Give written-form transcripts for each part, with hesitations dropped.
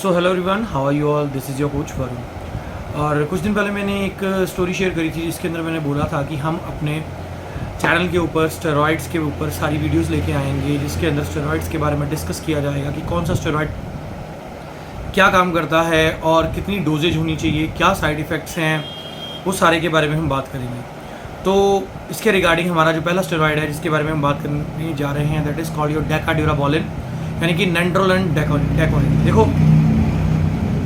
So hello everyone, how are you all. This is your coach Varun. और कुछ दिन पहले मैंने एक स्टोरी शेयर करी थी जिसके अंदर मैंने बोला था कि हम अपने चैनल के ऊपर स्टेरॉइड्स के ऊपर सारी वीडियोस लेके आएंगे जिसके अंदर स्टेरॉइड्स के बारे में डिस्कस किया जाएगा कि कौन सा स्टेरॉइड क्या काम करता है और कितनी डोजेज होनी चाहिए, क्या साइड इफ़ेक्ट्स हैं, वो सारे के बारे में हम बात करेंगे। तो इसके रिगार्डिंग हमारा जो पहला स्टेरॉइड है जिसके बारे में हम बात करने जा रहे हैं, दैट इज़ कॉल्ड योर डेकाड्यूराबोलिन, यानी कि नैंड्रोलन डेकोनिन। देखो,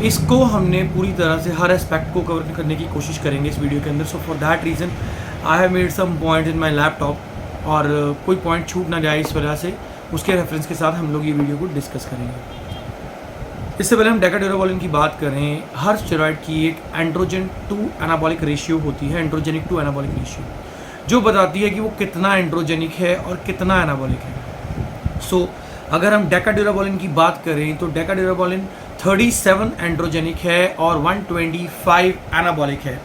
इसको हमने पूरी तरह से हर एस्पेक्ट को कवर करने की कोशिश करेंगे इस वीडियो के अंदर। So for that reason I have made some point in my laptop, और कोई पॉइंट छूट ना जाए इस वजह से उसके रेफरेंस के साथ हम लोग ये वीडियो को डिस्कस करेंगे। इससे पहले हम डेकाड्यूराबोलिन की बात करें, हर स्टेरॉइड की एक एंड्रोजन टू एनाबॉलिक रेशियो होती है, एंड्रोजेनिक टू एनाबॉलिक रेशियो, जो बताती है कि वो कितना एंड्रोजेनिक है और कितना एनाबॉलिक है। सो अगर हम डेकाड्यूराबोलिन की बात करें तो डेकाड्यूराबोलिन 37 एंड्रोजेनिक है और 125 एनाबॉलिक है।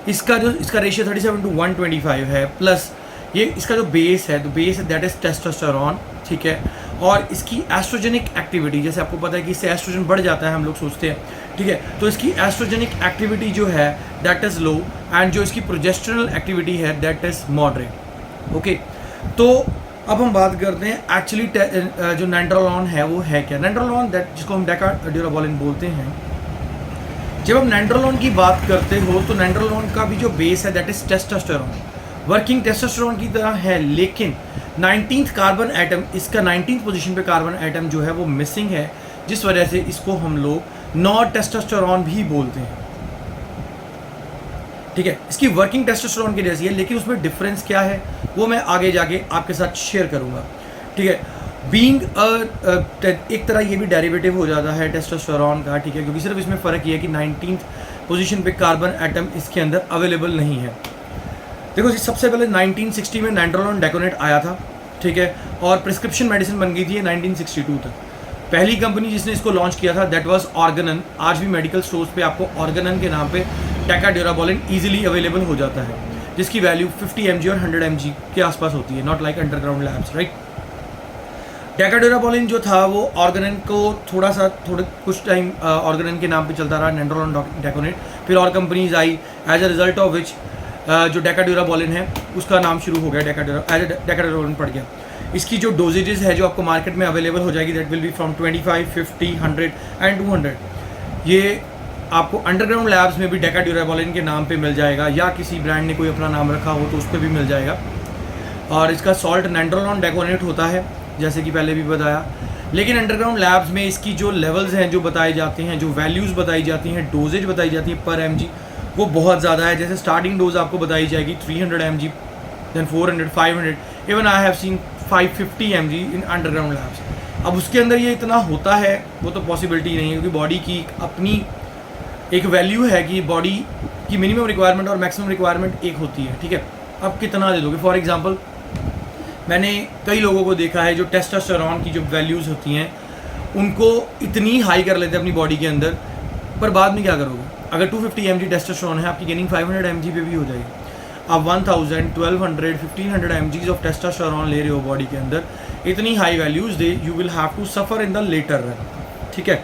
इसका रेशियो 37 to 125 है, प्लस ये इसका जो बेस है दैट इज टेस्टोस्टेरोन, ठीक है। और इसकी एस्ट्रोजेनिक एक्टिविटी, जैसे आपको पता है कि इससे एस्ट्रोजन बढ़ जाता है, हम लोग सोचते हैं, ठीक है। तो इसकी एस्ट्रोजेनिक एक्टिविटी जो है दैट इज़ लो, एंड जो इसकी प्रोजेस्टेरोनल एक्टिविटी है दैट इज़ मॉडरेट। ओके, तो अब हम बात करते हैं एक्चुअली जो नैंड्रोलॉन है वो है क्या। नैंड्रोलॉन दैट जिसको हम डेकाड्यूराबोलिन बोलते हैं, जब हम नैंड्रोलॉन की बात करते हो तो नैंड्रोलॉन का भी जो बेस है that is testosterone, working testosterone की तरह है, लेकिन 19th कार्बन एटम, इसका 19th पोजीशन पे कार्बन एटम जो है वो मिसिंग है, जिस वजह से इसको हम लोग नॉट टेस्टोस्टेरोन भी बोलते हैं, ठीक है। इसकी वर्किंग टेस्टोस्टेरोन की जैसी है, लेकिन उसमें डिफरेंस क्या है वो मैं आगे जाके आपके साथ शेयर करूंगा, ठीक है। बीइंग एक तरह ये भी डेरिवेटिव हो जाता है टेस्टोस्टेरोन का, ठीक है, क्योंकि सिर्फ इसमें फ़र्क ये है कि 19th पोजीशन पे कार्बन एटम इसके अंदर अवेलेबल नहीं है। देखो, सबसे पहले 1960 में नैंड्रोलॉन डेकोनेट आया था, ठीक है, और प्रिस्क्रिप्शन मेडिसिन बन गई थी 1962 तक। पहली कंपनी जिसने इसको लॉन्च किया था दैट वाज ऑर्गेनन। आज भी मेडिकल स्टोर्स पे आपको ऑर्गेनन के नाम पे डेकाड्यूराबोलिन इजीली अवेलेबल हो जाता है, जिसकी वैल्यू 50 mg और 100 mg के आसपास होती है, not like underground labs, right. Deca Durabolin जो था वो ऑर्गेनन को थोड़े कुछ टाइम ऑर्गेनन के नाम पे चलता रहा, नैंड्रोलॉन डेकोनेट, फिर और कंपनीज आई, as a result of which जो डेकाड्यूराबोलिन है उसका नाम शुरू हो गया, डेकाड्यूराबोलिन पड़ गया। इसकी जो डोजेजेस है जो आपको मार्केट में अवेलेबल हो जाएगी that will be from 25, 50, 100 and 200। ये आपको अंडरग्राउंड लैब्स में भी डेकाड्यूराबोलिन के नाम पे मिल जाएगा, या किसी ब्रांड ने कोई अपना नाम रखा हो तो उस पर भी मिल जाएगा। और इसका सॉल्ट नैंड्रोलॉन डेकोनेट होता है, जैसे कि पहले भी बताया, लेकिन अंडरग्राउंड लैब्स में इसकी जो लेवल्स हैं जो बताए जाते हैं, जो वैल्यूज़ बताई जाती हैं, डोजेज बताई जाती है पर mg, वो बहुत ज़्यादा है। जैसे स्टार्टिंग डोज आपको बताई जाएगी 300 mg, then 400, 500, even I have seen 550 mg in underground labs. अब उसके अंदर ये इतना होता है वो तो पॉसिबिलिटी नहीं है, क्योंकि बॉडी की अपनी एक वैल्यू है कि बॉडी की मिनिमम रिक्वायरमेंट और मैक्सिमम रिक्वायरमेंट एक होती है, ठीक है। अब कितना दे दोगे, फॉर एग्जांपल मैंने कई लोगों को देखा है जो टेस्टोस्टेरोन की जो वैल्यूज़ होती हैं उनको इतनी हाई कर लेते हैं अपनी बॉडी के अंदर, पर बाद में क्या करोगे। अगर 250 mg टेस्टोस्टेरोन है, आपकी गेनिंग 500 mg पे भी हो जाएगी। आप 1000, 1200, 1500 mg ऑफ टेस्टोस्टेरोन ले रहे हो बॉडी के अंदर, इतनी हाई वैल्यूज दे, you will have to suffer in the later run, ठीक है।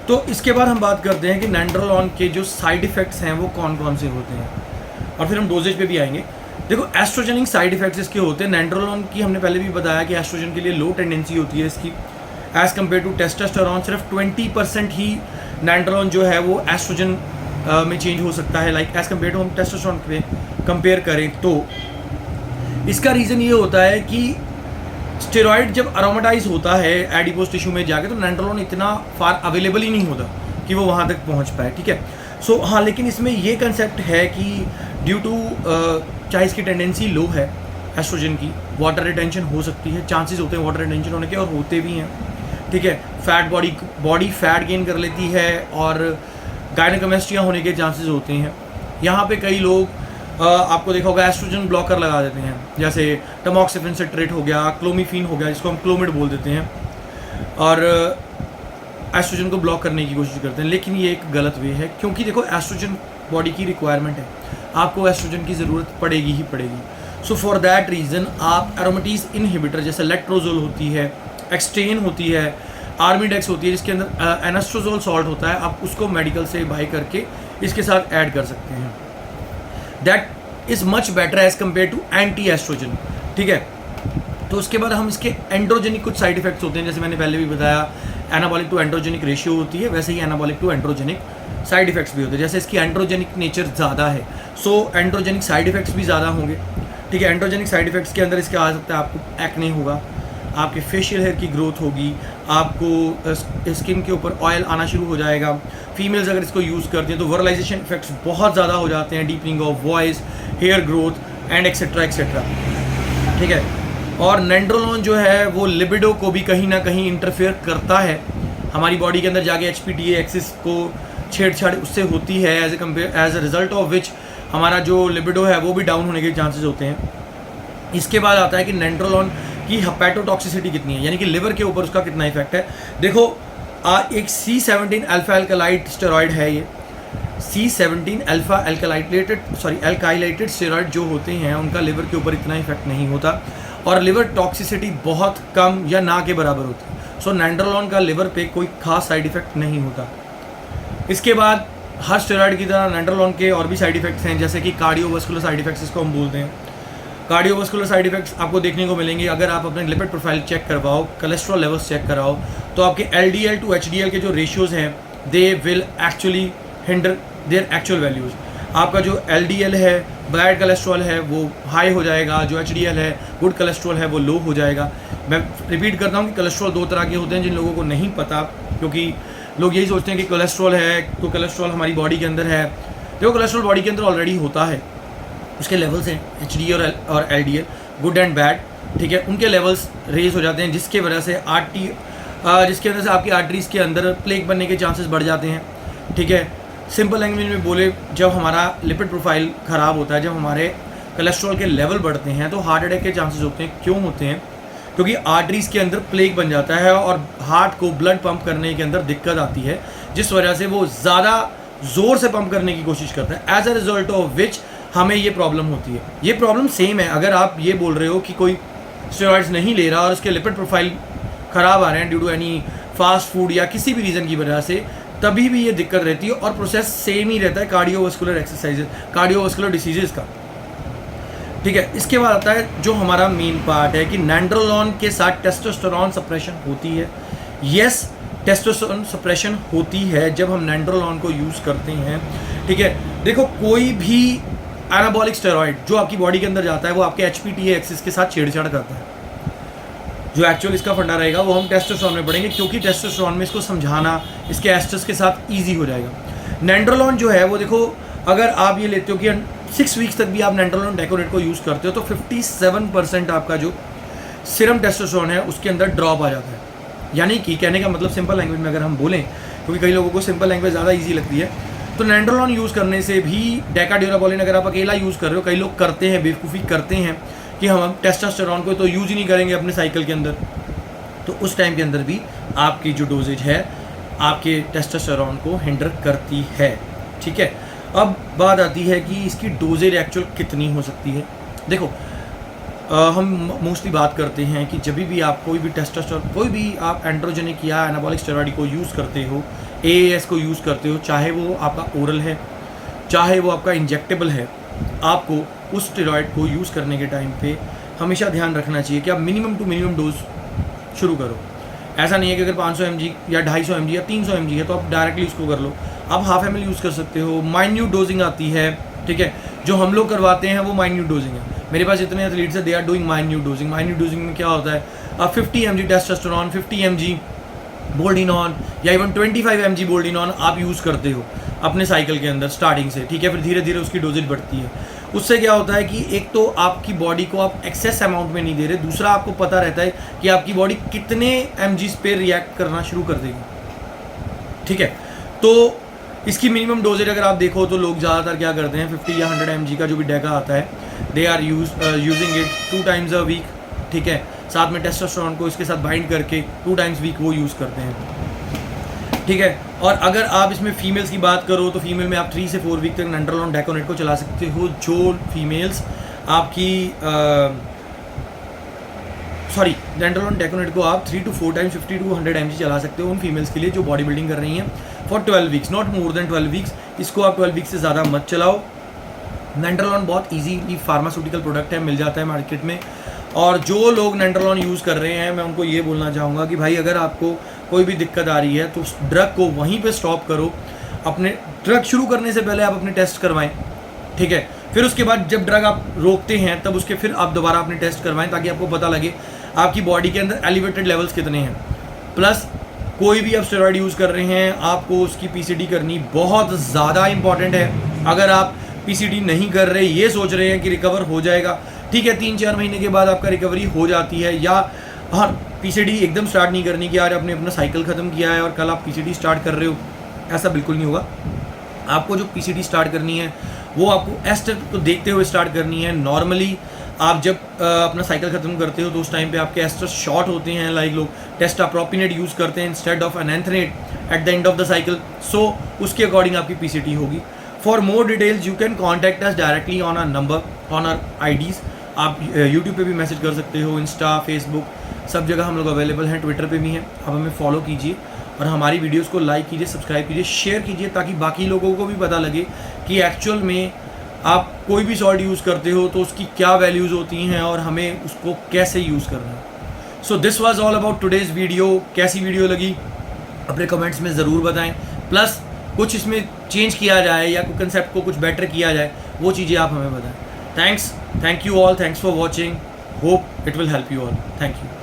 तो इसके बाद हम बात करते हैं कि नैंड्रोलॉन के जो साइड इफ़ेक्ट्स हैं वो कौन कौन से होते हैं, और फिर हम डोजेज पे भी आएंगे। देखो, एस्ट्रोजेनिक साइड इफ़ेक्ट्स इसके होते हैं। नैंड्रोलॉन की हमने पहले भी बताया कि एस्ट्रोजन के लिए लो टेंडेंसी होती है इसकी, एज़ कम्पेयर टू टेस्टोस्टेरोन। सिर्फ 20% ही नैंड्रोलॉन जो है वो एस्ट्रोजन में चेंज हो सकता है, लाइक एज़ कम्पेयर टू हम टेस्टोस्टेरोन पे कंपेयर करें तो। इसका रीज़न ये होता है कि स्टेरॉइड जब अरोमेटाइज होता है एडिपोज टिश्यू में जाके, तो नैंड्रोलॉन इतना फार अवेलेबल ही नहीं होता कि वो वहाँ तक पहुँच पाए, ठीक है। सो हाँ, लेकिन इसमें ये कंसेप्ट है कि ड्यू टू चाहे इसकी टेंडेंसी लो है एस्ट्रोजन की, वाटर रिटेंशन हो सकती है, चांसेस होते हैं वाटर रिटेंशन होने के, और होते भी हैं, ठीक है। फैट बॉडी फैट गेन कर लेती है और गायनेकोमेस्टिया होने के चांसेस होते हैं। यहाँ पे कई लोग आपको देखा होगा एस्ट्रोजन ब्लॉकर लगा देते हैं, जैसे टमॉक्सिफेन सिट्रेट हो गया, क्लोमिफीन हो गया, जिसको हम क्लोमिड बोल देते हैं, और एस्ट्रोजन को ब्लॉक करने की कोशिश करते हैं, लेकिन ये एक गलत वे है, क्योंकि देखो एस्ट्रोजन बॉडी की रिक्वायरमेंट है, आपको एस्ट्रोजन की ज़रूरत पड़ेगी ही पड़ेगी। सो फॉर दैट रीज़न आप एरोमेटीज इनहिबिटर जैसे लेट्रोजोल होती है, एक्सटेन होती है, आर्मी डेक्स होती है जिसके अंदर एनास्ट्रोजोल सॉल्ट होता है, आप उसको मेडिकल से बाई करके इसके साथ ऐड कर सकते हैं। That is much better as compared to anti oestrogen, ठीक है। तो उसके बाद हम इसके एंड्रोजेनिक कुछ साइड इफेक्ट्स होते हैं, जैसे मैंने पहले भी बताया एनाबॉलिक टू एंड्रोजेनिक रेशियो होती है, वैसे ही anabolic to androgenic side effects भी होते हैं। जैसे इसकी एंड्रोजेनिक नेचर ज़्यादा है, सो एंड्रोजेनिक साइड इफेक्ट्स भी ज़्यादा होंगे, ठीक है। एंड्रोजेनिक साइड इफेक्ट्स के अंदर इसके आ सकता है आपको एक्ने होगा, आपके फेशियल हेयर की ग्रोथ होगी, आपको स्किन के ऊपर ऑयल आना शुरू हो जाएगा। फीमेल्स अगर इसको यूज़ करती हैं तो वर्लाइजेशन इफेक्ट्स बहुत ज़्यादा हो जाते हैं, deepening of voice, hair growth and etcetera etcetera, ठीक है। और नैंड्रोलोन जो है वो लिबिडो को भी कहीं ना कहीं इंटरफेयर करता है, हमारी बॉडी के अंदर जाके HPTA एक्सिस को छेड़छाड़ उससे होती है, as a result of which हमारा जो लिबिडो है वो भी डाउन होने के चांसेस होते हैं। इसके बाद आता है कि नैंड्रोलोन की हेपेटोटॉक्सिसिटी कितनी है, यानी कि लिवर के ऊपर उसका कितना इफेक्ट है। देखो एक C17 अल्फा एल्कलाइट स्टेरॉइड है, ये C17 अल्फा एल्काइलेटेड स्टेरॉइड जो होते हैं उनका लिवर के ऊपर इतना इफेक्ट नहीं होता, और लिवर टॉक्सिसिटी बहुत कम या ना के बराबर होती है। सो नैंड्रोलोन का लिवर पे कोई खास साइड इफेक्ट नहीं होता। इसके बाद हर स्टेरॉइड की तरह नैंड्रोलोन के और भी साइड इफेक्ट्स हैं, जैसे कि कार्डियोवास्कुलर साइड इफेक्ट्स इसको हम बोलते हैं। कार्डियोवास्कुलर साइड इफेक्ट्स आपको देखने को मिलेंगे अगर आप अपने लिपिड प्रोफाइल चेक करवाओ, कोलेस्ट्रॉल लेवल्स चेक कराओ, तो आपके LDL टू HDL के जो रेशियोज़ हैं they will actually hinder their actual values. आपका जो LDL है, बैड कोलेस्ट्रॉल है, वो हाई हो जाएगा, जो HDL है, गुड कोलेस्ट्रॉल है, वो लो हो जाएगा। मैं रिपीट करता हूँ कि कोलेस्ट्रॉल दो तरह के होते हैं, जिन लोगों को नहीं पता, क्योंकि लोग यही सोचते हैं कि कोलेस्ट्रॉल है तो कोलेस्ट्रॉल हमारी बॉडी के अंदर है। देखो कोलेस्ट्रॉल बॉडी के अंदर ऑलरेडी होता है, उसके लेवल्स हैं HDL और LDL, गुड एंड बैड, ठीक है। उनके लेवल्स रेज हो जाते हैं, जिसके वजह से जिसकी वजह से आपकी आर्टरीज के अंदर प्लेग बनने के चांसेस बढ़ जाते हैं, ठीक है। सिंपल लैंग्वेज में बोले, जब हमारा लिपिड प्रोफाइल ख़राब होता है, जब हमारे कोलेस्ट्रॉल के लेवल बढ़ते हैं, तो हार्ट अटैक के चांसेस होते हैं। क्यों होते हैं? क्योंकि आर्टरीज के अंदर प्लेग बन जाता है और हार्ट को ब्लड पंप करने के अंदर दिक्कत आती है, जिस वजह से वो ज़्यादा ज़ोर से पंप करने की कोशिश करता है, as a result of which हमें ये प्रॉब्लम होती है। ये प्रॉब्लम सेम है अगर आप ये बोल रहे हो कि कोई स्टेरॉइड्स नहीं ले रहा और उसके लिपिड प्रोफाइल ख़राब आ रहे हैं due to any fast food या किसी भी रीज़न की वजह से, तभी भी ये दिक्कत रहती है, और प्रोसेस सेम ही रहता है कार्डियोवास्कुलर एक्सरसाइजेज, कार्डियोवास्कुलर डिसीजेज का, ठीक है। इसके बाद आता है जो हमारा मेन पार्ट है कि नैंड्रोलोन के साथ टेस्टोस्टेरोन सप्रेशन होती है। यस, टेस्टोस्टेरोन सप्रेशन होती है जब हम नैंड्रोलोन को यूज़ करते हैं, ठीक है। देखो कोई भी एनाबॉलिक स्टेरॉइड जो आपकी बॉडी के अंदर जाता है वो आपके HPTA एक्सिस के साथ छेड़छाड़ करता है। जो एक्चुअल इसका फंडा रहेगा वो हम टेस्टोस्टेरोन में पढ़ेंगे, क्योंकि टेस्टोस्टेरोन में इसको समझाना इसके एस्टर्स के साथ ईजी हो जाएगा। नैंड्रोलोन जो है वो देखो, अगर आप ये लेते हो कि 6 वीक्स तक भी आप नैंड्रोलोन डेकोरेट को यूज़ करते हो तो 57% आपका जो सीरम टेस्टोस्टेरोन है उसके अंदर ड्रॉप आ जाता है। यानी कि कहने का मतलब सिंपल लैंग्वेज में अगर हम बोलें, क्योंकि कई लोगों को सिंपल लैंग्वेज ज़्यादा ईजी लगती है, तो नैंड्रोलोन यूज़ करने से भी डेकाड्यूराबोलिन अगर आप अकेला यूज़ कर रहे हो, कई लोग करते हैं, बेवकूफ़ी करते हैं कि हम टेस्टोस्टेरोन को तो यूज़ ही नहीं करेंगे अपने साइकिल के अंदर, तो उस टाइम के अंदर भी आपकी जो डोजेज है आपके टेस्टोस्टेरोन को हिंडर करती है, ठीक है। अब बात आती है कि इसकी डोजेज एक्चुअल कितनी हो सकती है। देखो हम मोस्टली बात करते हैं कि जब भी आप कोई भी टेस्टोस्टेरोन, कोई भी आप एंड्रोजेनिक या एनाबॉलिक स्टेरॉइड को यूज़ करते हो, AAS को यूज़ करते हो, चाहे वो आपका ओरल है चाहे वो आपका इंजेक्टेबल है, आपको उस स्टेरॉइड को यूज़ करने के टाइम पे हमेशा ध्यान रखना चाहिए कि आप मिनिमम टू मिनिमम डोज शुरू करो। ऐसा नहीं है कि अगर 500 mg या 250 mg या 300 mg है तो आप डायरेक्टली उसको कर लो, आप हाफ ml यूज़ कर सकते हो। माइन्यूट डोजिंग आती है, ठीक है, जो हम लोग करवाते हैं वो माइन्यूट डोजिंग है। मेरे पास इतने एथलीट्स है, they are doing minute dosing. Minute dosing में क्या होता है, आप 50 mg टेस्टोस्टेरोन, 50 mg बोल्डिनॉन या इवन 25 mg बोल्डिनॉन आप यूज़ करते हो अपने साइकिल के अंदर स्टार्टिंग से, ठीक है। फिर धीरे धीरे उसकी डोजेज बढ़ती है। उससे क्या होता है कि एक तो आपकी बॉडी को आप एक्सेस अमाउंट में नहीं दे रहे, दूसरा आपको पता रहता है कि आपकी बॉडी कितने mgs पे रिएक्ट करना शुरू कर देगी, ठीक है। तो इसकी मिनिमम डोजेज अगर आप देखो तो लोग ज़्यादातर क्या करते हैं, 50 या 100 mg का जो भी डेका आता है, they are using it 2 times a week, ठीक है। साथ में टेस्टोस्टेरोन को इसके साथ बाइंड करके 2 times वीक वो यूज़ करते हैं, ठीक है। और अगर आप इसमें फीमेल्स की बात करो तो फीमेल में आप 3 से 4 वीक तक नैंड्रोलोन डेकोनेट को चला सकते हो, जो फीमेल्स आपकी सॉरी डेंड्रोलॉन डेकोनेट को आप 3 to 4 टाइम्स 50 to 100 mg चला सकते हो उन फीमेल्स के लिए जो बॉडी बिल्डिंग कर रही हैं for 12 weeks, not more than 12 weeks. इसको आप 12 वीक्स से ज़्यादा मत चलाओ। नेंड्रोलॉन बहुत इजीली फार्मास्यूटिकल प्रोडक्ट है, मिल जाता है मार्केट में। और जो लोग नेंड्रोलॉन यूज़ कर रहे हैं मैं उनको ये बोलना चाहूँगा कि भाई अगर आपको कोई भी दिक्कत आ रही है तो उस ड्रग को वहीं पे स्टॉप करो। अपने ड्रग शुरू करने से पहले आप अपने टेस्ट करवाएं, ठीक है। फिर उसके बाद जब ड्रग आप रोकते हैं तब उसके फिर आप दोबारा अपने टेस्ट करवाएं ताकि आपको पता लगे आपकी बॉडी के अंदर एलिवेटेड लेवल्स कितने हैं। प्लस कोई भी आप स्टेरॉइड यूज़ कर रहे हैं आपको उसकी पीसीडी करनी बहुत ज़्यादा इंपॉर्टेंट है। अगर आप पीसीडी नहीं कर रहे, ये सोच रहे हैं कि रिकवर हो जाएगा, ठीक है 3-4 महीने के बाद आपका रिकवरी हो जाती है। या हाँ, पीसीडी एकदम स्टार्ट नहीं करनी कि यार आपने अपना साइकिल ख़त्म किया है और कल आप पीसीडी स्टार्ट कर रहे हो, ऐसा बिल्कुल नहीं होगा। आपको जो पीसीडी स्टार्ट करनी है वो आपको एस्टर को देखते हुए स्टार्ट करनी है। नॉर्मली आप जब अपना साइकिल ख़त्म करते हो तो उस टाइम पे आपके एस्टर शॉर्ट होते हैं, लाइक लोग टेस्टाप्रोपिनेट यूज़ करते हैं instead of enanthate at the end of the cycle. So उसके अकॉर्डिंग आपकी पीसीडी होगी। For more details you can contact us directly on our number, on our IDs. आप यूट्यूब पे भी मैसेज कर सकते हो, इंस्टा, फेसबुक, सब जगह हम लोग अवेलेबल हैं, ट्विटर पे भी हैं। आप हमें फॉलो कीजिए और हमारी वीडियोस को लाइक कीजिए, सब्सक्राइब कीजिए, शेयर कीजिए ताकि बाकी लोगों को भी पता लगे कि एक्चुअल में आप कोई भी सॉल्ट यूज़ करते हो तो उसकी क्या वैल्यूज़ होती हैं और हमें उसको कैसे यूज़ करना है। So this was all about today's video. कैसी वीडियो लगी अपने कमेंट्स में ज़रूर बताएं। प्लस कुछ इसमें चेंज किया जाए या कोई कंसेप्ट को कुछ बेटर किया जाए, वो चीज़ें आप हमें बताएं। Thank you all, thanks for watching, hope it will help you all. Thank you.